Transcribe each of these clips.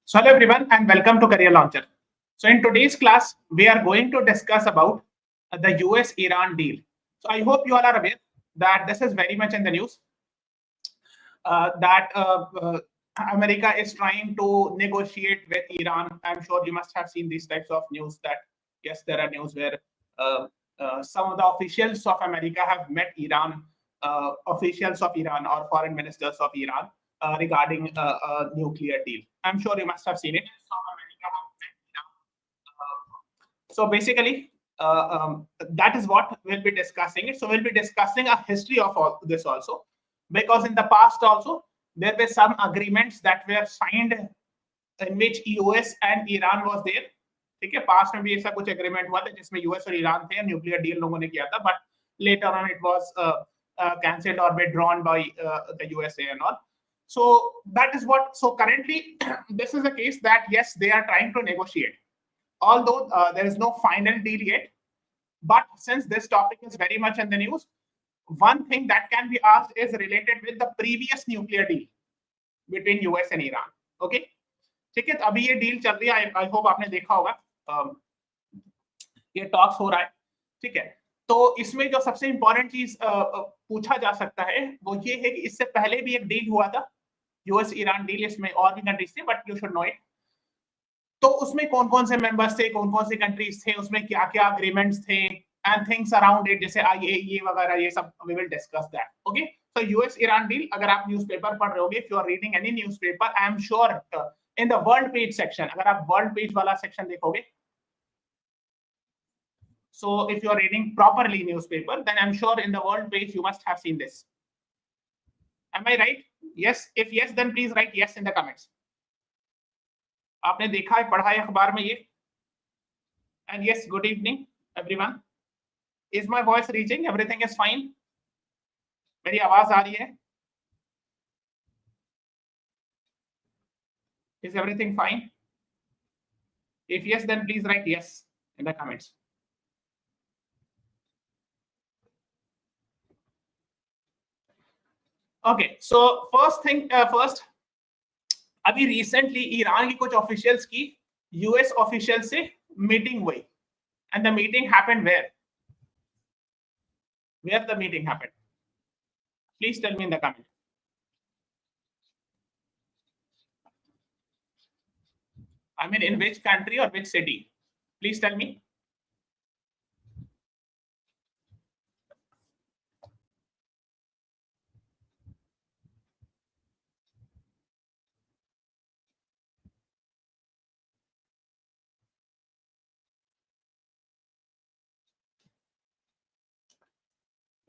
So hello everyone and welcome to Career Launcher. So in today's class, we are going to discuss about the US-Iran deal. So I hope you all are aware that this is very much in the news, that America is trying to negotiate with Iran. I'm sure you must have seen these types of news that yes, there are news where some of the officials of America have met Iran, officials of Iran or foreign ministers of Iran regarding a nuclear deal. I'm sure you must have seen it. So basically, that is what we'll be discussing. So we'll be discussing a history of all this also, because in the past also there were some agreements that were signed in which US and Iran was there. ठीक है, past में भी ऐसा कुछ agreement हुआ था जिसमें US और ईरान थे, न्यूक्लियर डील लोगों ने किया था, but later on it was cancelled or withdrawn by the USA and all. So that is what. So currently, this is a case that yes, they are trying to negotiate, although there is no final deal yet. But since this topic is very much in the news, one thing that can be asked is related with the previous nuclear deal between US and Iran. Okay, ठीक है, तो अभी ये deal चल रही है. I hope आपने देखा होगा, ये टॉक्स हो रहा है. ठीक है, तो इसमें जो सबसे इंपॉर्टेंट चीज पूछा जा सकता है वो ये है कि इससे पहले भी एक डील हुआ था, यूएस ईरान डील. इसमें और भी कंट्रीज थे, but you should know it. तो उसमें कौन कौन से मेंबर्स थे, कौन कौन से कंट्रीज थे, उसमें क्या क्या अग्रीमेंट्स थे एंड थिंग्स अराउंड इट, जैसे IAEA वगैरह, ये सब we will discuss that. Okay, so US Iran deal, अगर आप न्यूज़पेपर पढ़ रहे होगे, if you are reading any newspaper, I am sure in the world page section, अगर आप world page वाला section देखोगे, so if you are reading properly newspaper, then I'm sure in the world page you must have seen this. Am I right? Yes. If yes, then please write yes in the comments. आपने देखा है, पढ़ा है अखबार में ये? And yes, good evening everyone. Is my voice reaching? Everything is fine? मेरी आवाज आ रही है? Is everything fine? If yes, then please write yes in the comments. Okay, so first thing first, अभी रिसेंटली ईरान की कुछ officials की US official से meeting हुई, and the meeting happened where the meeting happened. Please tell me in the comment. I mean, in which country or which city? Please tell me.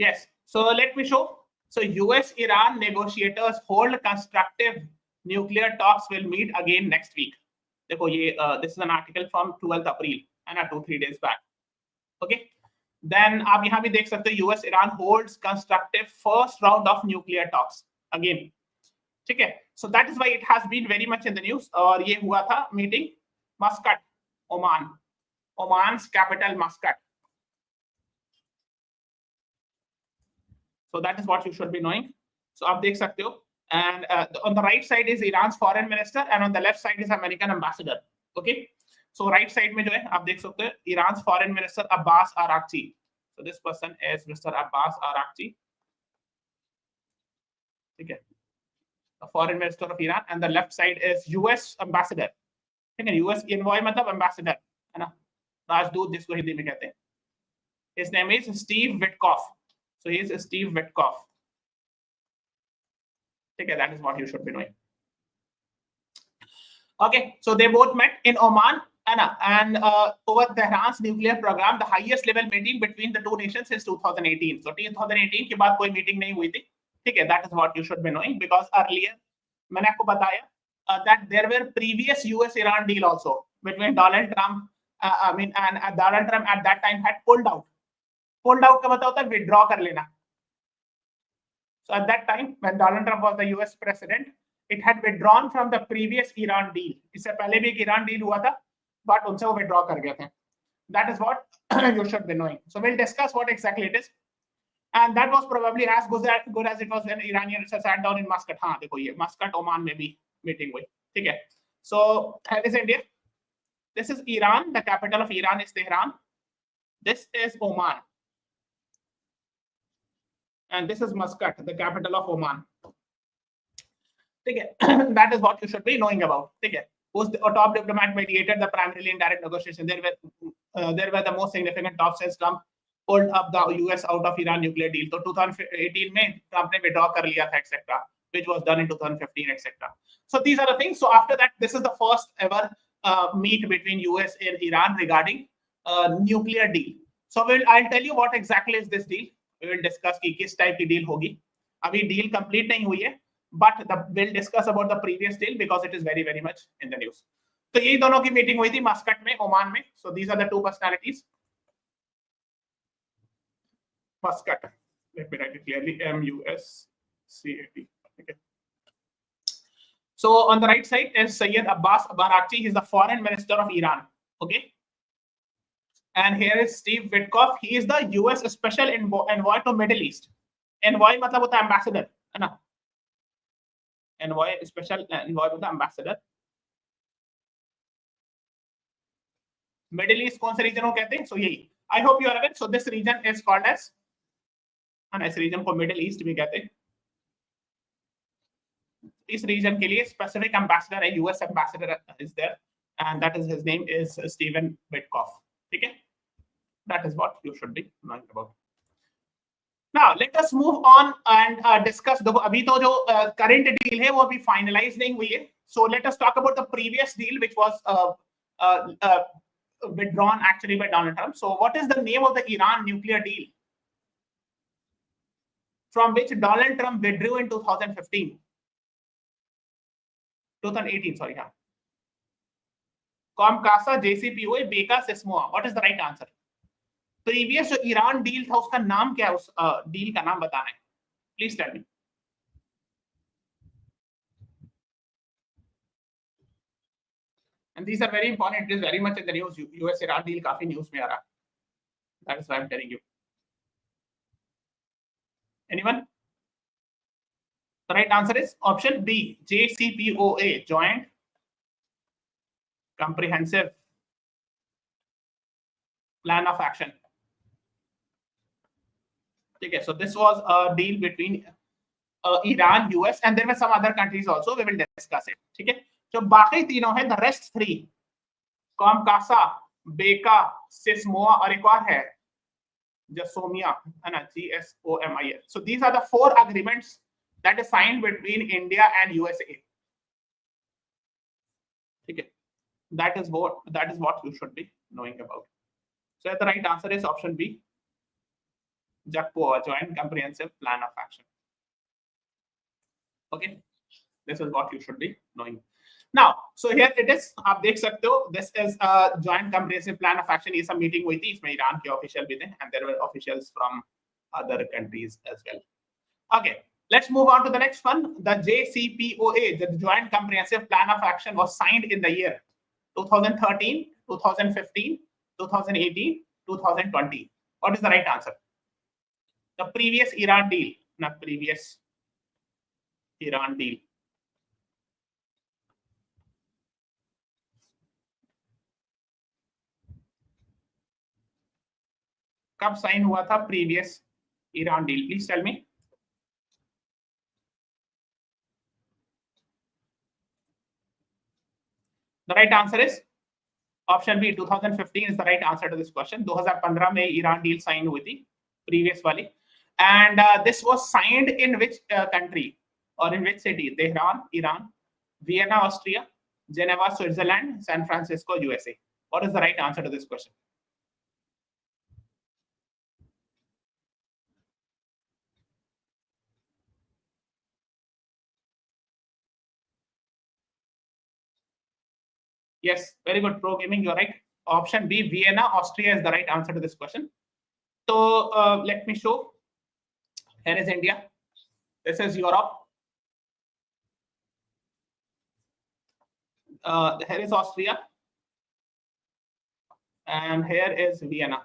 Yes, so let me show. So US-Iran negotiators hold constructive nuclear talks will meet again next week. देखो ये this is an article from 12th April and 2-3 days back. Okay, then आप यहाँ भी देख सकते हो, US-Iran holds constructive first round of nuclear talks again. ठीक है, so that is why it has been very much in the news. और ये हुआ था meeting Muscat, Oman, Oman's capital Muscat. So that is what you should be knowing. So आप देख सकते हो, and on the right side is Iran's foreign minister and on the left side is American ambassador. Okay, so right side में जो है आप देख सकते हो Iran's foreign minister Abbas Araghchi. So this person is Mr. Abbas Araghchi. ठीक है, the foreign minister of Iran, and the left side is US ambassador. ठीक है, US envoy मतलब ambassador है ना, राजदूत जिसको हिंदी में कहते हैं. His name is Steve Witkoff. So he is Steve Witkoff. Okay, that is what you should be knowing. Okay, so they both met in Oman and over Tehran's nuclear program, the highest level meeting between the two nations since 2018. So 2018 के बाद कोई meeting नहीं हुई थी. ठीक है, that is what you should be knowing, because earlier मैंने आपको बताया that there were previous US-Iran deal also between Donald Trump. I mean, and Donald Trump at that time had pulled out. Pulled out का मतलब होता है withdraw कर लेना. So at that time, when Donald Trump was the US president, it had withdrawn from the previous Iran deal. इससे पहले भी एक ईरान डील हुआ था, but उनसे वो withdraw कर गए थे. That is what you should be knowing. So we'll discuss what exactly it is. And that was probably as good as it was when Iranians sat down in Muscat. हाँ देखो ये Muscat, Oman में भी meeting हुई. ठीक है. So here is India. This is Iran. The capital of Iran is Tehran. This is Oman. And this is Muscat, the capital of Oman. Okay. That is what you should be knowing about. Okay. Who's the top diplomat mediated the primarily indirect negotiation? There were the most significant top since Trump pulled up the US out of Iran nuclear deal. So 2018 में Trump ने withdraw कर लिया था, etc., which was done in 2015, etc. So these are the things. So after that, this is the first ever meet between US and Iran regarding nuclear deal. So I'll tell you what exactly is this deal. We will discuss कि किस type की deal होगी. अभी deal complete नहीं हुई है, but we'll discuss about the previous deal because it is very, very much in the news. तो यही दोनों की मीटिंग हुई थी मस्कट में, ओमान में. So these are the two personalities. Muscat. Let me write it clearly. M-U-S-C-A-T. Okay. So on the right side is Syed Abbas Barakchi. He's the foreign minister of Iran. Okay. And here is Steve Witkoff. He is the US special envoy to Middle East. Envoy मतलब होता है ambassador, है ना? Envoy, special envoy होता है ambassador. Middle East कौन से region को कहते हैं? So यही. I hope you are aware. So this region is called as, and इस region को Middle East भी कहते हैं. इस region के लिए specific ambassador है, US ambassador is there, and that is his name is Stephen Witkoff. ठीक है? That is what you should be knowing about. Now let us move on and discuss. देखो अभी तो जो current deal है वो अभी finalize नहीं हुई है. So let us talk about the previous deal which was withdrawn actually by Donald Trump. So what is the name of the Iran nuclear deal from which Donald Trump withdrew in 2018, sorry. Yeah. COMCASA, JCPOA, BECA, SISMOA. What is the right answer? Previous जो Iran deal था उसका नाम क्या है? उस deal का नाम बताना है. Please tell me. And these are very important. It is very much in the news. US Iran deal काफी news में आ रहा. That is why I'm telling you. Anyone? The right answer is option B, JCPOA, Joint Comprehensive Plan of Action. Okay, so this was a deal between Iran, US, and there were some other countries also. We will discuss it. Okay, so बाकी तीनों है, the rest three, COMCASA, BECA, SISMOA, और एक और है JSOMIA, है ना, GSOMIA. So these are the four agreements that is signed between India and USA. Okay, that is what you should be knowing about. So the right answer is option B, JCPOA, Joint Comprehensive Plan of Action. Okay, this is what you should be knowing. Now, so here it is. आप देख सकते हो. This is a Joint Comprehensive Plan of Action. ये सब meeting हुई थी. इसमें Iran के ऑफिशियल भी थे, and there were officials from other countries as well. Okay, let's move on to the next one. The JCPOA, the Joint Comprehensive Plan of Action, was signed in the year 2013, 2015, 2018, 2020. What is the right answer? The previous Iran deal, not previous Iran deal. कब sign हुआ था previous Iran deal? Please tell me. The right answer is option B, 2015 is the right answer to this question. 2015 में Iran deal sign हुई थी, previous वाली, and this was signed in which country or in which city? Tehran, Iran, Vienna, Austria, Geneva, Switzerland, San Francisco, USA. What is the right answer to this question? Yes, very good. Pro gaming, you're right. Option B, Vienna, Austria is the right answer to this question. So let me show. Here is India. This is Europe. Here is Austria. And here is Vienna.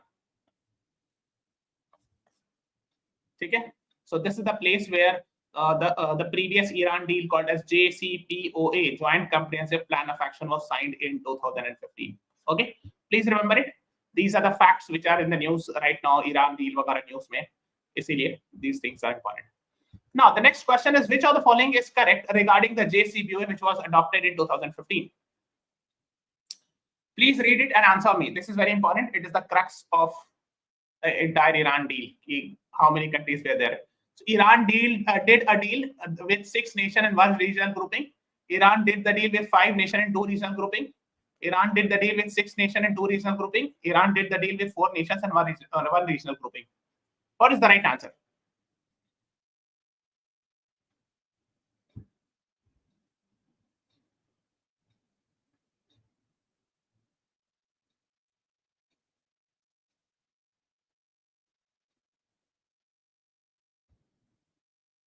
Okay. So this is the place where the previous Iran deal called as JCPOA, Joint Comprehensive Plan of Action, was signed in 2015. Okay, please remember it. These are the facts which are in the news right now. Iran deal वगैरह news में, इसीलिए these things are important. Now the next question is, which of the following is correct regarding the JCPOA which was adopted in 2015? Please read it and answer me. This is very important. It is the crux of the entire Iran deal. How many countries were there? So Iran did a deal with 6 nations and 1 regional grouping. Iran did the deal with 5 nations and 2 regional grouping. Iran did the deal with 6 nations and 2 regional grouping. Iran did the deal with 4 nations and 1 regional grouping. What is the right answer?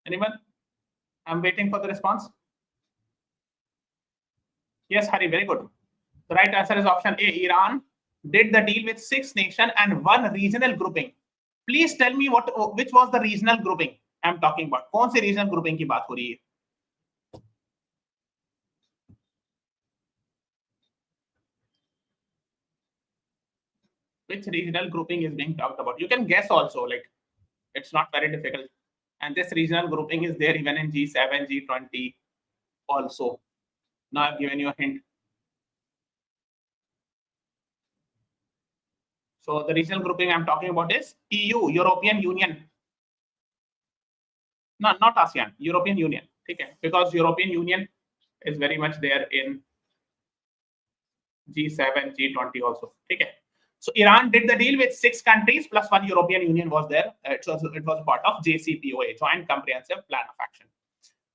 Anyone? I'm waiting for the response. Yes, Hari, very good. The right answer is option A. Iran did the deal with 6 nations and 1 regional grouping. Please tell me which was the regional grouping I'm talking about. कौन सी regional grouping की बात हो रही है? Which regional grouping is being talked about? You can guess also, like it's not very difficult. And this regional grouping is there even in G7, G20 also. Now I've given you a hint. So the regional grouping I'm talking about is EU, European Union. No, not ASEAN, European Union. Okay, because European Union is very much there in G7, G20 also. Okay. So Iran did the deal with 6 countries plus 1 European Union was there. It was part of JCPOA, Joint Comprehensive Plan of Action.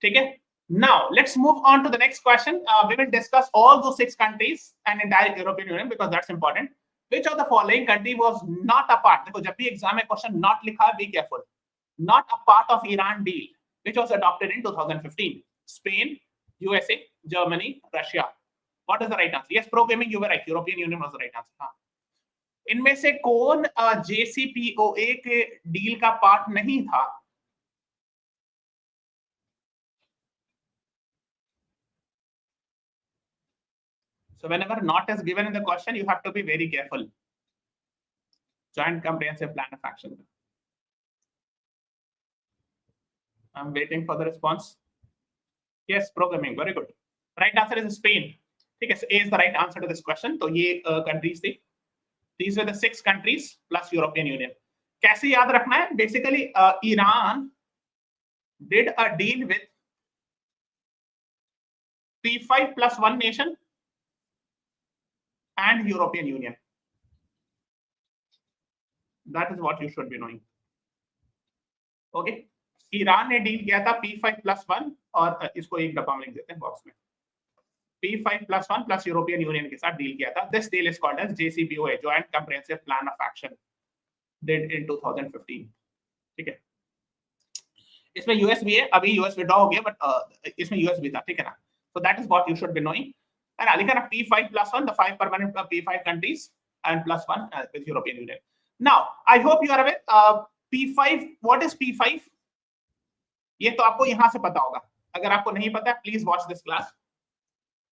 Okay. Now let's move on to the next question. We will discuss all those 6 countries and entire European Union because that's important. Which of the following country was not a part? देखो जब भी exam में question not लिखा, be careful. Not a part of Iran deal, which was adopted in 2015. Spain, USA, Germany, Russia. What is the right answer? Yes, programming, you were right. European Union was the right answer. हाँ. इनमें से कौन JCPOA के deal का part नहीं था? So whenever not is given in the question, you have to be very careful. Joint Comprehensive Plan of Action. I'm waiting for the response. Yes, programming. Very good. Right answer is Spain. Okay, so A is the right answer to this question. So ये countries थे. These were the 6 countries plus European Union. कैसे याद रखना है? Basically, Iran did a deal with P5 plus 1 nation and European Union. That is what you should be knowing. Okay. Iran ने deal किया था P5 plus 1 और इसको एक डब्बा में लिख देते हैं बॉक्स में. P5 plus 1 plus European union के साथ डील किया था. This deal is called as JCPOA, Joint Comprehensive Plan of Action, did in 2015. ठीक है. इसमें यूएस भी है. अभी यूएस विड्रॉ हो गया बट इसमें यूएस भी था. ठीक है ना. So that is what you should be knowing. And लिखा ना P5 plus 1, the 5 permanent P5 countries and plus 1 with European Union. Now I hope you are aware. P5, what is P5? ये तो आपको यहां से पता होगा. अगर आपको नहीं पता, please watch this class.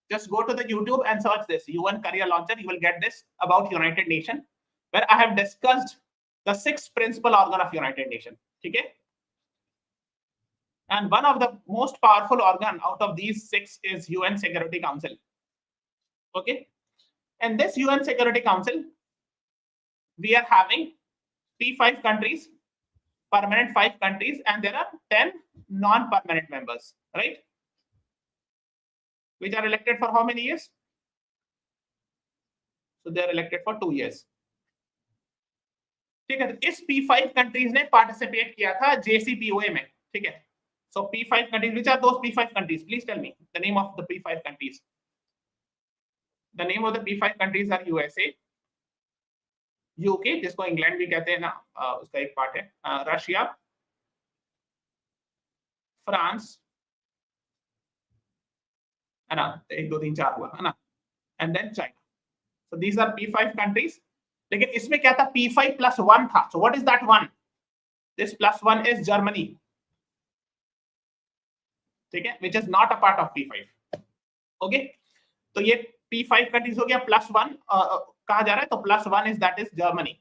Just go to the YouTube and search this UN Career Launcher. You will get this about United Nations, where I have discussed the 6 principal organ of United Nations. Okay, and one of the most powerful organ out of these 6 is UN Security Council. Okay, and this UN Security Council, we are having P5 countries, permanent 5 countries, and there are 10 non-permanent members, right? Which are elected for how many years? So they are elected for 2 years. ठीक है. इस P5 countries ने participate किया था JCPOA में. ठीक है. So P5 countries, which are those P5 countries? Please tell me the name of the P5 countries. The name of the P5 countries are USA, UK, जिसको इंग्लैंड भी कहते हैं ना, उसका एक पार्ट है, रशिया, फ्रांस, है ना, 1 2 3 4 हुआ है ना, and then China. So these are P5 countries. लेकिन इसमें क्या था? P5 plus 1 था. So what is that 1? This plus 1 is Germany. ठीक है, which is not a part of P5. Okay, तो ये P5 कंट्रीज हो गया, +1 कहा जा रहा है, तो +1 इज दैट इज जर्मनी,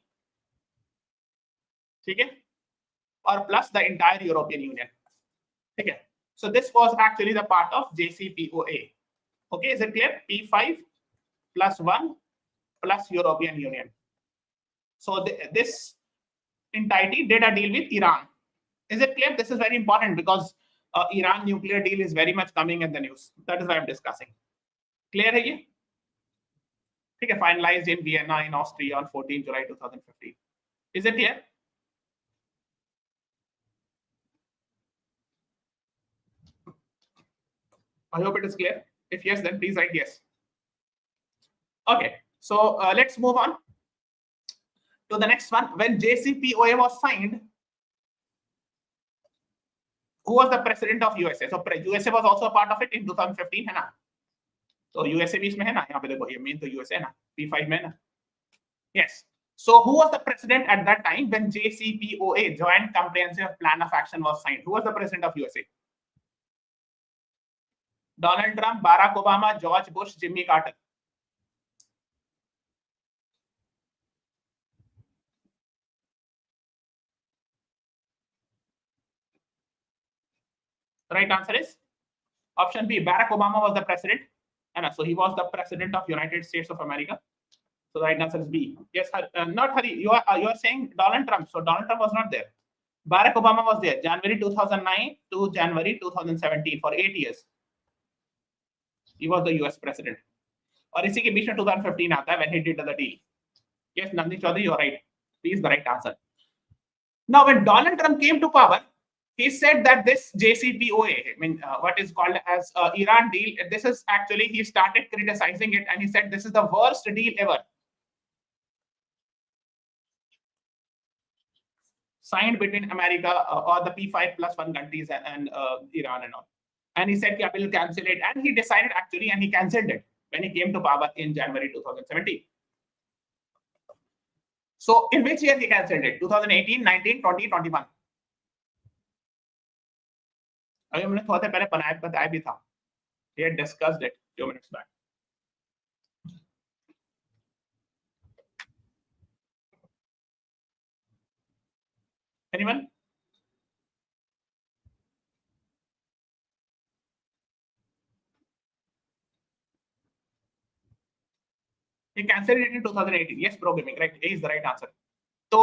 ठीक है, और plus the entire European union, ठीक है. So this was actually the part of JCPOA. Okay, is it clear? P5 +1 plus European Union. So this entity did a deal with Iran. Is it clear? This is very important because Iran nuclear deal is very much coming in the news. That is why I'm discussing. Clear है ये? ठीक है, finalized in Vienna in Austria on 14 July 2015. Is it clear? I hope it is clear. If yes, then please write yes. Okay, so let's move on to the next one. When JCPOA was signed, who was the president of USA? So USA was also a part of it in 2015, है ना? So USA भी इसमें है ना? यहाँ पे देखो, ये main तो USA है ना? P5 में ना? Yes. So who was the president at that time when JCPOA, Joint Comprehensive Plan of Action, was signed? Who was the president of USA? Donald Trump, Barack Obama, George Bush, Jimmy Carter. The right answer is option B. Barack Obama was the president, and so he was the president of United States of America. So the right answer is B. Yes, not Hari. You are saying Donald Trump. So Donald Trump was not there. Barack Obama was there, January 2009 to January 2017 for 8 years. He was the US president. और इसी के बीच में 2015 आता है when he did the deal. Yes, Nandini Chaudhary, you are right. He is the right answer. Now, when Donald Trump came to power, he said that this JCPOA, I mean, what is called as Iran deal, this is actually, he started criticizing it and he said this is the worst deal ever signed between America or the P5+1 countries and Iran and all. And he said, I will cancel it. And he decided actually, and he cancelled it when he came to power in January 2017. So in which year he cancelled it? 2018, 19, 20, 21. अभी हमने थोड़ा सा पहले बताया भी था. We had discussed it 2 minutes back. Anyone? He cancelled it in 2018. Yes, programming, right? A is the right answer. So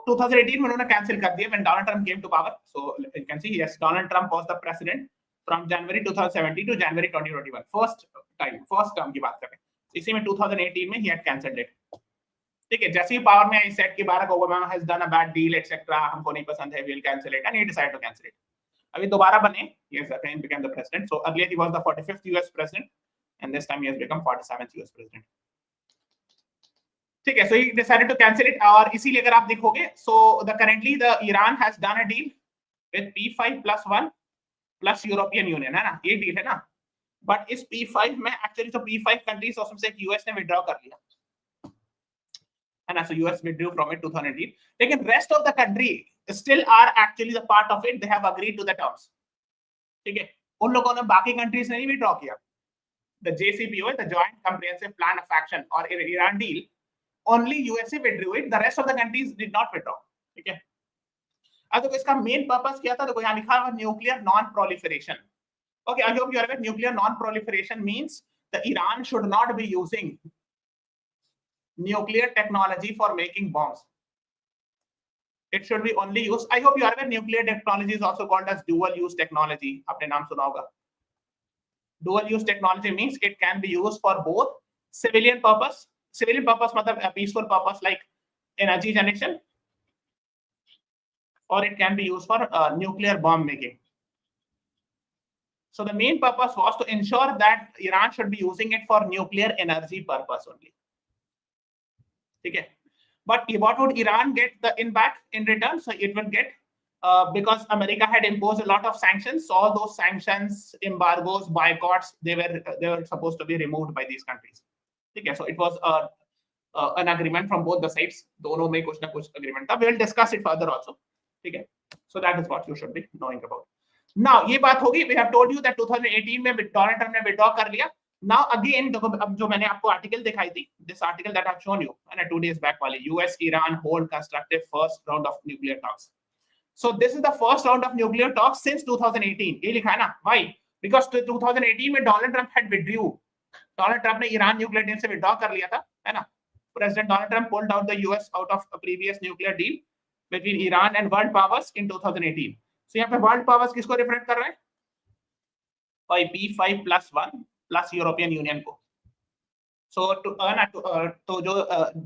2018 में उन्होंने cancel कर दिया when Donald Trump came to power. So you can see, yes, Donald Trump was the president from January 2017 to January 2021. First term की बात करें. इसी में 2018 में he had cancelled it. ठीक है, जैसे ही पावर में आई सेट कि Barack Obama has done a bad deal, etc. हमको नहीं पसंद है, we'll cancel it, and he decided to cancel it. अभी दोबारा बने, yes, again became the president. So earlier he was the 45th US president, and this time he has become 47th US president. ठीक है, so he decided to cancel it. और इसीलिए अगर आप देखोगे, so currently the Iran has done a deal with P5+1 plus European Union, है ना? ये deal है ना? But इस P5 में actually तो P5 countries उसमें से US ने withdraw कर लिया, है ना? So US withdrew from it 2018. लेकिन rest of the country still are actually the part of it. They have agreed to the terms. ठीक है, उन लोगों ने बाकी countries ने नहीं withdraw किया. The JCPOA, the Joint Comprehensive Plan of Action, or Iran deal, only USA withdrew it. The rest of the countries did not withdraw. ठीक है. अब तो इसका main purpose क्या था? तो यहाँ लिखा हुआ nuclear non-proliferation. Okay, I hope you are aware. Nuclear non-proliferation means the Iran should not be using nuclear technology for making bombs. It should be only used. I hope you are aware. Nuclear technology is also called as dual-use technology. आपने नाम सुना होगा. Dual-use technology means it can be used for both civilian purpose. Civilian purpose मतलब a peaceful purpose like energy generation, or it can be used for nuclear bomb making. So the main purpose was to ensure that Iran should be using it for nuclear energy purpose only. Okay. But what would Iran get back in return? So it will get, because America had imposed a lot of sanctions, so all those sanctions, embargoes, boycotts, they were supposed to be removed by these countries. Okay, so it was an agreement from both the sides. दोनों में कुछ ना कुछ agreement था. We will discuss it further also. Okay, so that is what you should be knowing about. Now ये बात होगी, we have told you that 2018 में डोनाल्ड ट्रम्प ने विड्रॉ कर लिया. नाउ अगेन देखो, अब जो मैंने आपको आर्टिकल दिखाई थी, this article that I have shown you and 2 days back वाली, US Iran hold constructive first round of nuclear talks. So this is the first round of nuclear talks since 2018. ये लिखा है ना, why? Because 2018 में Donald Trump had withdrew. Donald Trump ने Iran nuclear deal से withdraw कर लिया था, है ना. President Donald Trump pulled out the US out of a previous nuclear deal between Iran and world powers in 2018. So यहाँ पे world powers किसको रिफ्लेक्ट कर रहे हैं? by P5+1 plus European union को. So तो जो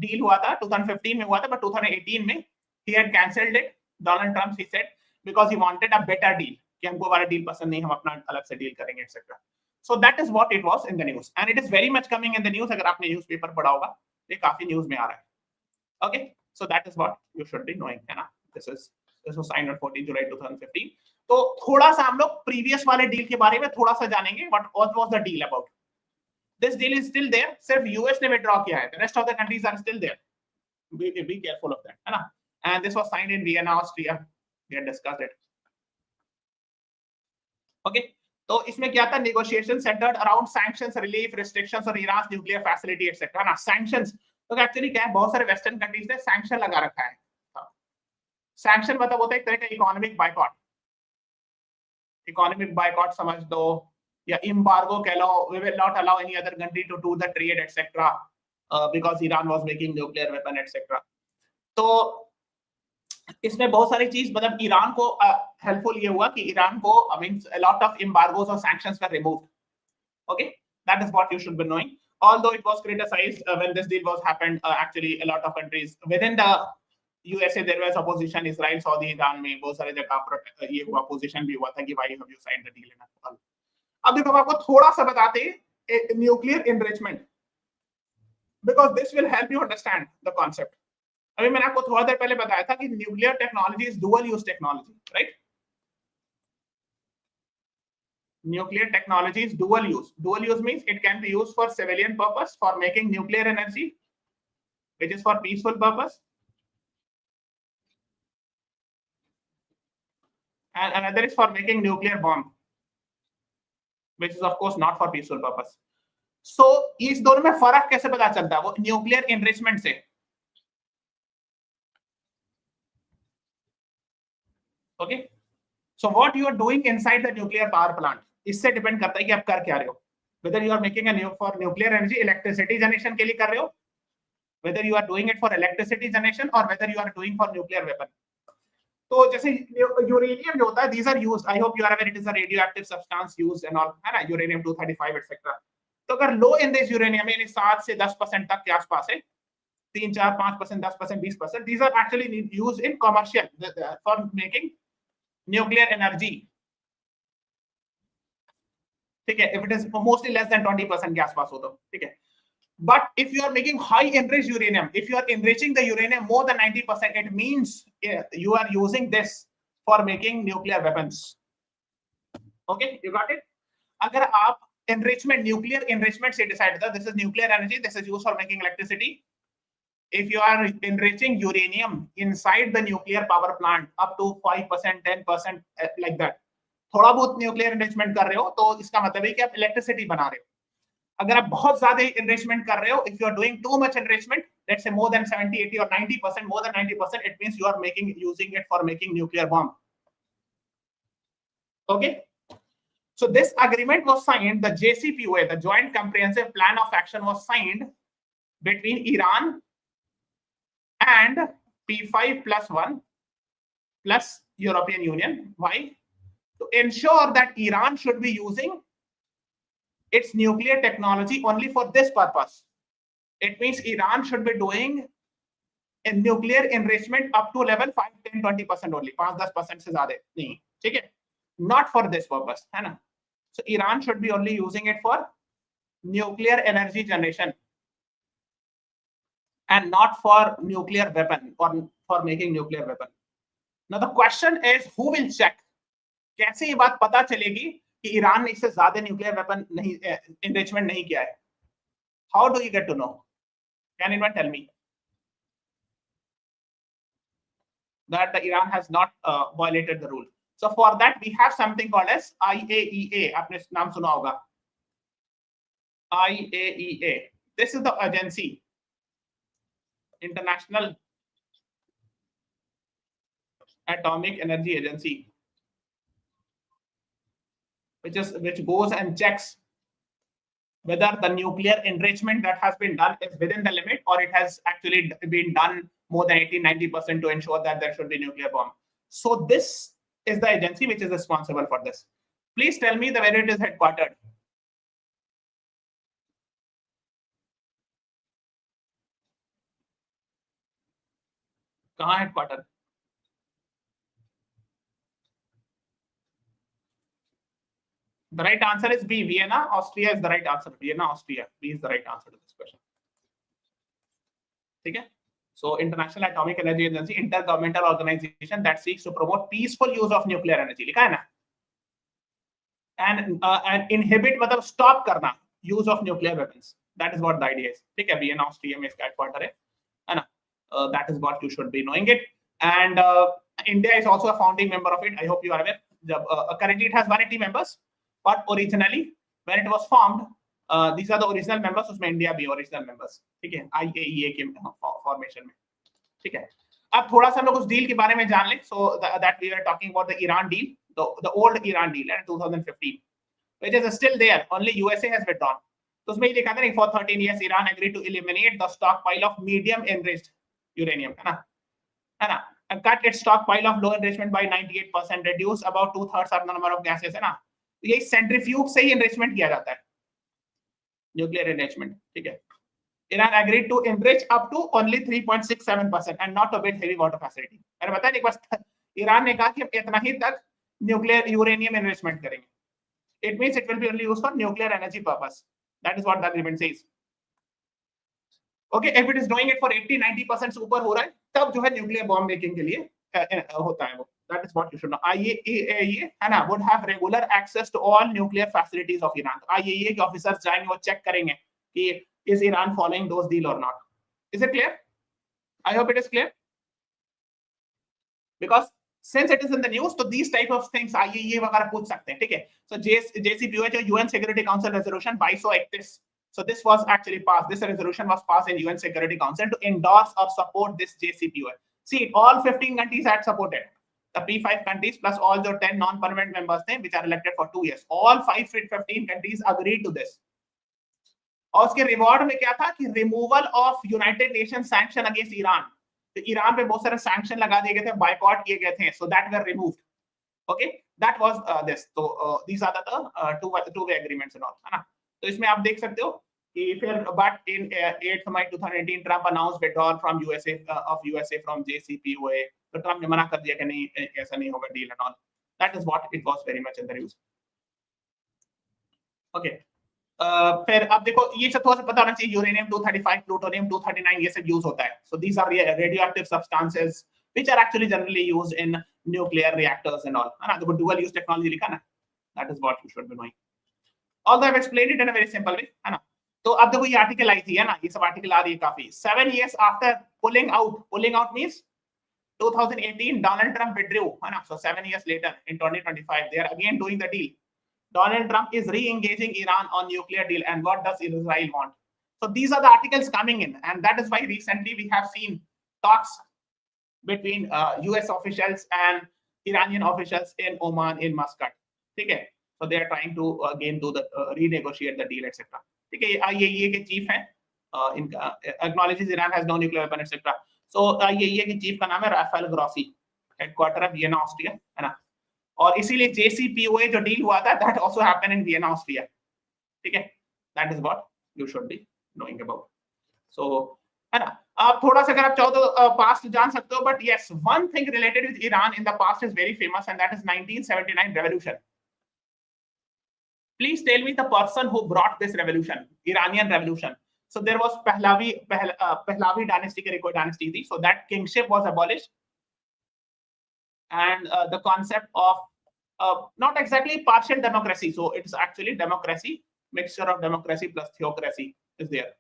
डील हुआ था 2015 में हुआ था, but 2018 में he had cancelled it. Donald Trump, he said, because he wanted a better deal. कि हमको वाला डील पसंद नहीं, हम अपना अलग से डील करेंगे, etc. So that is what it was in the news, and it is very much coming in the news. अगर आपने न्यूज़पेपर पढ़ा होगा, ये काफी न्यूज़ में आ रहा है. Okay, so that is what you should be knowing, है ना. This was signed on 14 July 2015. तो थोड़ा सा हम लोग प्रीवियस वाले डील के बारे में थोड़ा सा जानेंगे. What was the deal about? This deal is still there. सिर्फ यूएस ने विड्रॉ किया है. The rest of the countries are still there. Be careful of that, है ना. And this was signed in Vienna, Austria. We had discussed it. Okay. तो इसमें क्या था? Negotiation centered around sanctions, relief, restrictions और Iran's nuclear facility, etc. ना sanctions. तो actually क्या है? बहुत सारे वेस्टर्न कंट्रीज ने सैंक्शन लगा रखा है. सैंक्शन मतलब होता है एक तरह का इकोनॉमिक बायकॉट. इकोनॉमिक बायकॉट समझ दो, या embargo कह लो. We will not allow any other country to do the trade, etc. Because Iran was making nuclear weapon, etc. तो इसमें बहुत सारी चीज, मतलब ईरान को हेल्पफुल ये हुआ कि ईरान को means a lot of embargoes और sanctions were removed. Okay, that is what you should be knowing. Although it was criticized when this deal was happened, actually a lot of countries within the USA there was opposition. Israel, Saudi, Iran में बहुत सारे जगह ये हुआ, opposition भी हुआ था कि why have you signed the deal and all. अब देखो हम आपको थोड़ा सा बताते हैं nuclear enrichment, because this will help you understand the concept. अभी मैंने आपको थोड़ा देर पहले बताया था कि nuclear technology is dual use technology, right. Nuclear technology is dual use. Dual use means it can be used for civilian purpose, for making nuclear energy which is for peaceful purpose, and another is for making nuclear bomb which is of course not for peaceful purpose. So इस दोनों में फर्क कैसे पता चलता है? वो nuclear enrichment से. Okay, so what you are doing inside the nuclear power plant, इससे डिपेंड करता है कि आप कर क्या रहे हो. Whether you are making a for nuclear energy, electricity generation के लिए कर रहे हो, whether you are doing it for electricity generation or whether you are doing for nuclear weapon. तो जैसे यूरेनियम जो होता है, these are used, I hope you are aware, it is a radioactive substance used and all, है ना, uranium 235 etc. तो अगर लो enrich uranium यानी 7 से 10% तक के आसपास है, 3, 4, 5%, 10%, 20%, these are actually used in commercial for making nuclear energy. ठीक है, if it is mostly less than 20% के आसपास हो तो ठीक है. But if you are making high enriched uranium, if you are enriching the uranium more than 90%, it means you are using this for making nuclear weapons. Okay, you got it? अगर आप enrichment, nuclear enrichment से decide होता, this is nuclear energy, this is used for making electricity. If you are enriching uranium inside the nuclear power plant up to 5%, 10%, like that, थोड़ा बहुत nuclear enrichment कर रहे हो तो इसका मतलब है कि आप इलेक्ट्रिसिटी बना रहे हो. अगर आप बहुत ज्यादा एनरिचमेंट कर रहे हो, if you are doing too much enrichment, let's say more than 70, 80 or 90%, more than 90%, it means you are using it for making nuclear bomb. Okay, so this agreement was signed, the JCPOA, the Joint Comprehensive Plan of Action, was signed between Iran and P5+1 plus European Union. Why? To ensure that Iran should be using its nuclear technology only for this purpose. It means Iran should be doing a nuclear enrichment up to level 5, 10, 20% only. 5-10% से ज़्यादा नहीं, ठीक है? Not for this purpose, है ना? So Iran should be only using it for nuclear energy generation and not for nuclear weapon or for making nuclear weapon. Now the question is, who will check? कैसे ये बात पता चलेगी कि Iran ने इससे ज्यादा न्यूक्लियर वेपन नहीं एनरिचमेंट नहीं किया है? How do you get to know? Can anyone tell me that the Iran has not violated the rule? So for that we have something called as IAEA. आपने नाम सुना होगा IAEA. This is the agency, International Atomic Energy Agency, which goes and checks whether the nuclear enrichment that has been done is within the limit or it has actually been done more than 80-90% to ensure that there should be nuclear bomb. So this is the agency which is responsible for this. Please tell me where it is headquartered. कहाँ headquartered? The right answer is B. Vienna, Austria is the right answer. Vienna, Austria. B is the right answer to this question. Okay. So International Atomic Energy Agency, intergovernmental organization that seeks to promote peaceful use of nuclear energy. लिखा है ना? And inhibit मतलब stop करना use of nuclear weapons. That is what the idea is. ठीक है. Vienna, Austria में इसका headquarter है ना? That is what you should be knowing it. And India is also a founding member of it. I hope you are aware. Currently it has 180 members. But originally, when it was formed, these are the original members. उसमें India भी original members. ठीक है, IAEA के formation में. ठीक है. अब थोड़ा सा हम लोग उस deal के बारे में जान लें. So that we were talking about the Iran deal, the old Iran deal in 2015, which is still there. Only USA has withdrawn. तो उसमें ये लिखा था for 13 years Iran agreed to eliminate the stockpile of medium enriched uranium. है ना? And cut its stockpile of low enrichment by 98%, reduce about 2/3 of the number of gases. है ना? ये सेंट्रीफ्यूज से ही एनरिचमेंट किया जाता है, न्यूक्लियर एनरिचमेंट. ठीक है. Iran agreed to enrich up to only 3.67% and not to bit heavy water facility. मैंने बताया एक बार ईरान ने कहा कि हम इतना ही तक न्यूक्लियर यूरेनियम एनरिचमेंट करेंगे. It means it will be only used for nuclear energy purpose. That is what the agreement says. Okay, if it is doing it for 80-90% से ऊपर हो रहा है, तब जो है न्यूक्लियर बॉम्ब मेकिंग के लिए होता है वो. That is what you should know. IAEA would have regular access to all nuclear facilities of Iran. IAEA के officers जाएंगे वो check करेंगे कि is Iran following those deal or not. Is it clear? I hope it is clear. Because since it is in the news, so these type of things IAEA वगैरह पूछ सकते हैं. ठीक है. So JCPOA जो UN Security Council resolution 2231. So this was actually passed. This resolution was passed in UN Security Council to endorse or support this JCPOA. See, all 15 countries had supported. The P5 countries plus all the 10 non-permanent members थे, which are elected for 2 years. All 15 countries agreed to this. और उसके reward में क्या था कि removal of United nation sanction against Iran. तो Iran पे बहुत सारे सैंक्शन लगा दिए गए थे, बायकॉट किए गए थे. So that were removed. Okay, that was this. तो these are the two way agreements and all, है ना. तो इसमें आप देख सकते हो कि फिर but in 8 May 2018 Trump announce withdrawal from USA from JCPOA. तो ट्रम्प ने मना कर दिया कि नहीं, ऐसा नहीं होगा deal and all. That is what it was very much in the news. Okay, फिर अब देखो ये सब थोड़ा सा पता होना चाहिए. यूरेनियम 235, प्लूटोनियम 239 ये सब यूज होता है. So these are radioactive substances which are actually generally used in nuclear reactors and all, है ना. देखो डुअल यूज टेक्नोलॉजी लिखा ना. That is what you should be knowing. Although I have explained it in a very simple way, है ना. तो अब देखो ये आर्टिकल आई थी, है ना. ये सब आर्टिकल आ रही है काफी. 7 years after pulling out means 2018 Donald Trump withdrew, है ना. So 7 years later in 2025 they are again doing the deal. Donald Trump is re-engaging Iran on nuclear deal, and what does Israel want? So these are the articles coming in, and that is why recently we have seen talks between US officials and Iranian officials in Oman, in Muscat. ठीक है. So they are trying to again do the renegotiate the deal, etc. ठीक है. IAEA के chief हैं, इनका acknowledges Iran has no nuclear weapon, etc. So IAEA के chief का नाम है राफेल ग्रॉसी, हेडक्वार्टर है वियना, ऑस्ट्रिया, है ना. और इसीलिए JCPOA जो डील हुआ था, that also happened in Vienna, Austria. ठीक है. That is what you should be knowing about. So, है ना. आप थोड़ा सा अगर आप चाहो तो पास्ट जान सकते हो, but yes, one thing related with Iran in the past is very famous, and that is 1979 revolution. Please tell me the person who brought this revolution, Iranian revolution. So there was Pahlavi dynasty की कोई dynasty थी. So that kingship was abolished, and the concept of not exactly partial democracy. So it's actually democracy, mixture of democracy plus theocracy is there.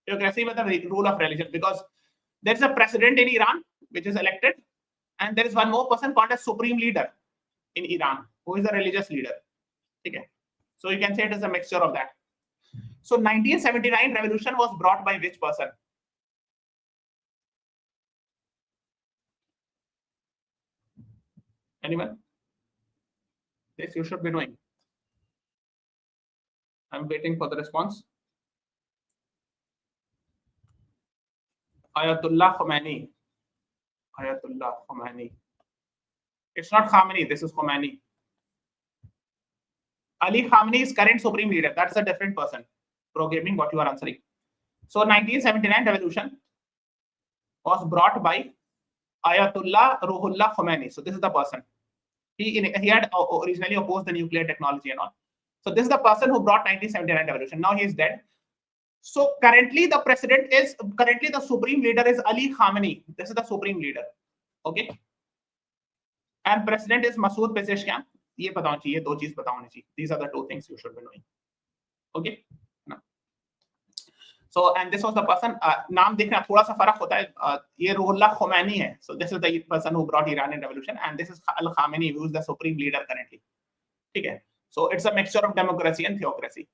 Theocracy with the rule of religion, because there's a president in Iran which is elected, and there is one more person called as supreme leader. in Iran, who is a religious leader. Okay. So you can say it is a mixture of that. So 1979 revolution was brought by which person? Anyone? This you should be knowing. I'm waiting for the response. Ayatollah Khomeini. Ayatollah Khomeini. It's not Khamenei, this is Khomeini. Ali Khamenei is current supreme leader. That's a different person. Programming what you are answering. So 1979 revolution was brought by Ayatollah Ruhollah Khomeini. So this is the person. He had originally opposed the nuclear technology and all. So this is the person who brought 1979 revolution. Now he is dead. So currently the supreme leader is Ali Khamenei. This is the supreme leader. Okay. And president is Masoud Pezeshkian. ये पता होना चाहिए, दो चीज पता होनी चाहिए. These are the two things you should be knowing. Okay. No. So and this was the person. नाम देखना थोड़ा सा फर्क होता है. ये रुहुल्लाह खोमैनी है. So this is the person who brought Iranian revolution, and this is Al Khamenei, who is the supreme leader currently. ठीक है. So it's a mixture of democracy and theocracy.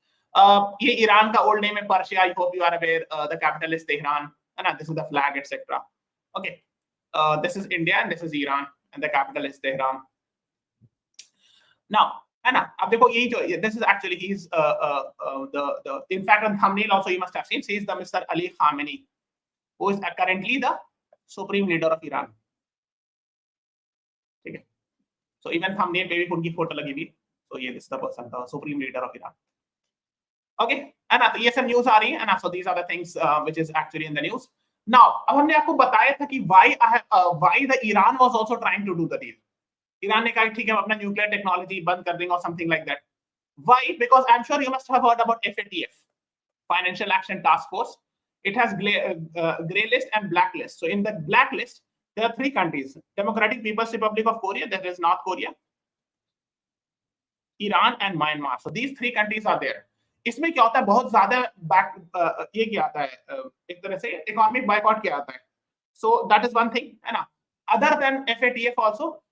ये ईरान का old name है Persia. I hope you are aware. The capital is Tehran. And this is the flag, etc. Okay. This is India and this is Iran, and the capital is Tehran. Now, Anna, this is actually he's in fact on thumbnail also you must have seen. He is the Mr. Ali Khamenei, who is currently the supreme leader of Iran. Okay. So even thumbnail पे भी उनकी photo लगी हुई. So this is the person, the supreme leader of Iran. Okay, Anna, ये सब news आ रही है. Anna, so these are the things which is actually in the news. Now, अब हमने आपको बताया था कि why the Iran was also trying to do the deal. Iran ने कहा ठीक है हम अपना न्यूक्लियर टेक्नोलॉजी बंद कर देंगे or something like that. Why? Because I'm sure you must have heard about FATF, Financial Action Task Force. It has gray list and black list. So in the black list, there are 3 countries: Democratic People's Republic of Korea, there is North Korea, Iran, and Myanmar. So these 3 countries are there. इसमें क्या होता है, बहुत ज्यादा ये क्या आता है, एक तरह से इकोनॉमिक बायकॉट क्या आता है. So that is one thing, है ना. Other than FATF also,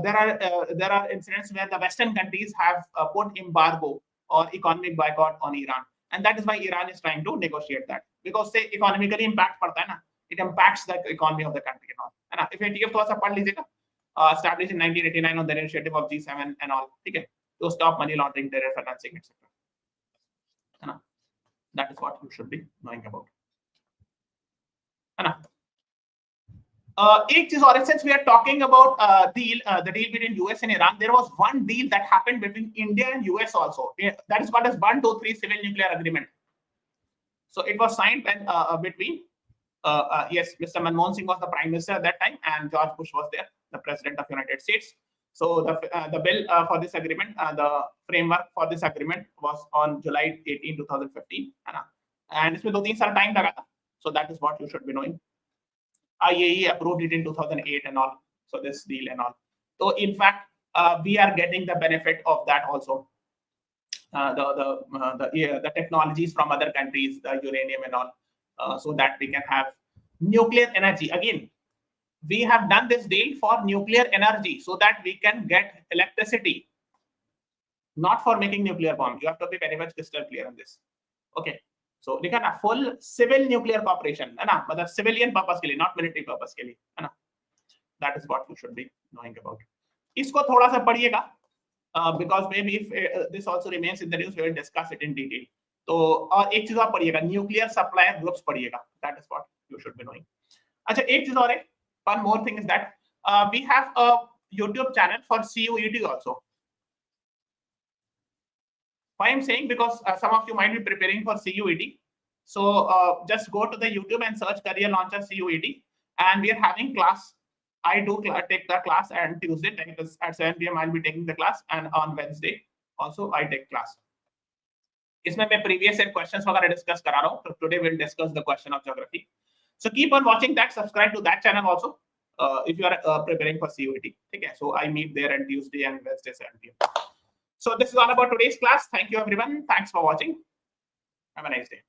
there are incidents where the Western countries have put embargo or economic boycott on Iran, and that is why Iran is trying to negotiate that, because say economically impact पड़ता है ना, it impacts the economy of the country and all, है ना. FATF थोड़ा सा पढ़ लीजिएगा, established in 1989 on the initiative of G7 and all, ठीक है, to stop money laundering, terror financing, etc. है ना. That is what you should be knowing about, है ना. एक चीज और, since we are talking about the deal between US and Iran, there was one deal that happened between India and US also. That is called as 123 Civil Nuclear Agreement. So it was signed between yes, Mr. Manmohan Singh was the Prime Minister at that time, and George Bush was there, the President of the United States. So the bill for this agreement, the framework for this agreement was on July 18, 2015, and इसमें 2-3 साल time लगा था. So that is what you should be knowing. IAEA approved it in 2008 and all. So this deal and all. So in fact, we are getting the benefit of that also. The technologies from other countries, the uranium and all, so that we can have nuclear energy. Again, we have done this deal for nuclear energy so that we can get electricity, not for making nuclear bomb. You have to be very much crystal clear on this. Okay. So देखा ना, full civil nuclear cooperation, है ना, मतलब civilian purpose के लिए, not military purpose के लिए, है ना. That is what you should be knowing about. इसको थोड़ा सा पढ़िएगा, because maybe if this also remains in the news, we will discuss it in detail. तो और एक चीज और पढ़िएगा, nuclear supplier groups पढ़िएगा. That is what you should be knowing. अच्छा, एक चीज और है, one more thing is that we have a YouTube channel for CUET also. Why I'm saying, because some of you might be preparing for CUET. So just go to the YouTube and search Career Launcher CUET, and we are having class. I do take the class, and Tuesday at 7 PM I'll be taking the class, and on Wednesday also I take class. इसमें मैं previous year questions वगैरह discuss करा रहा हूँ. So today we'll discuss the question of geography. So keep on watching that. Subscribe to that channel also if you are preparing for CUET. Okay, so I meet there on Tuesday and Wednesday 7 PM. So this is all about today's class. Thank you everyone. Thanks for watching. Have a nice day.